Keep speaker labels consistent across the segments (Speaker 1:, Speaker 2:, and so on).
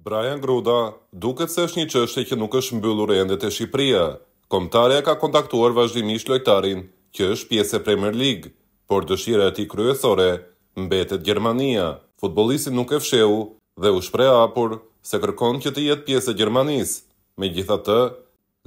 Speaker 1: Brian Gruda duket se është një çështje që nuk është mbyllur ende te Shqipëria. Kombëtarja ka kontaktuar vazhdimisht lojtarin, që është pjesë e Premier League, por dëshira e tij kryesore mbetet Gjermania. Futbollisti nuk e fsheu dhe u shpreh hapur se kërkon që të jetë pjesë e Gjermanisë. Megjithatë,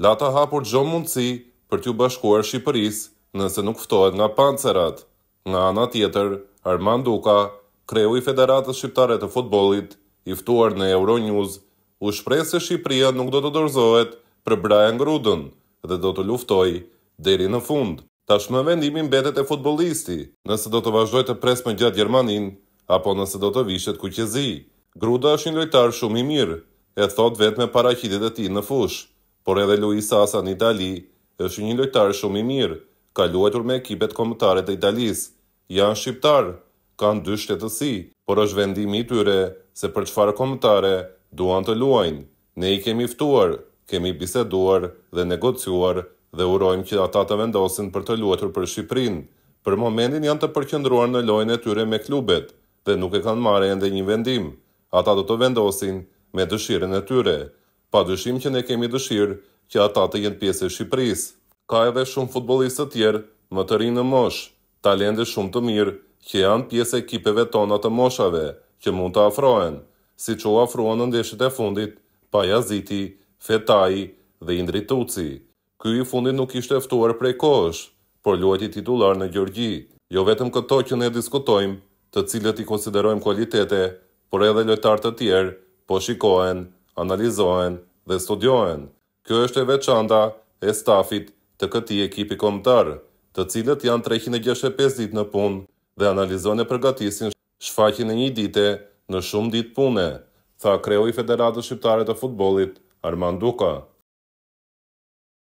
Speaker 1: la të hapur çdo mundësi për t'u bashkuar Shqipërisë nëse nuk ftohet nga pancerat. Nga ana tjetër, Armand Duka, kreu i Federatës Shqiptare të Futbollit, i ftuar në Euronews, u shpreh se Shqipëria nuk do të dorëzohet për Brian Grudën dhe do të luftojë deri në fund. Tashmë vendimi mbetet te futbollisti, nëse do të vazhdojë të presë më gjatë Gjermaninë apo nëse do të vishet kuqezi. Gruda është një lojtar shumë i mirë, e thot vetë me paraqitjet e tij në fushë, por edhe Luis Sasa në Itali është një lojtar shumë i mirë, ka luajtur me ekipet kombëtare të Italisë, janë shqiptar, kanë 2 shtetësi, por është vendimi i tyre se për çfarë kombëtare duan të luajnë. Ne i kemi ftuar, kemi biseduar dhe negociuar dhe urojmë që ata të vendosin për të luajtur për Shqipërinë. Për momentin janë të përqendruar në lojën e tyre me klubet dhe nuk e kanë marrë ende një vendim. Ata do të vendosin me dëshirën e tyre. Padyshim që ne kemi dëshirë që ata të jenë pjesë e Shqipërisë. Ka edhe shumë futbollistë të tjerë më të rinë në moshë, talente shumë të mirë që janë pjesë e ekipeve tona të moshave që mund të afrohen, siç u afruan në ndeshjet e fundit Pajaziti, Fetai dhe Indri Tuci. Ky i fundit nuk ishte ftuar prej kohësh, por luajti titullar në Gjorgji. Jo vetëm këto që ne diskutojmë, të cilët i konsiderojmë kualitete, por edhe lojtarë të tjerë po shikohen, analizohen dhe studiohen. Kjo është e veçanta e stafit të këtij ekipi kombëtar, të cilët janë 365 ditë në punë dhe analizojnë e përgatisin shfaqjen e një dite në shumë ditë pune, tha kreu i Federatës Shqiptare të Futbollit, Armand Duka.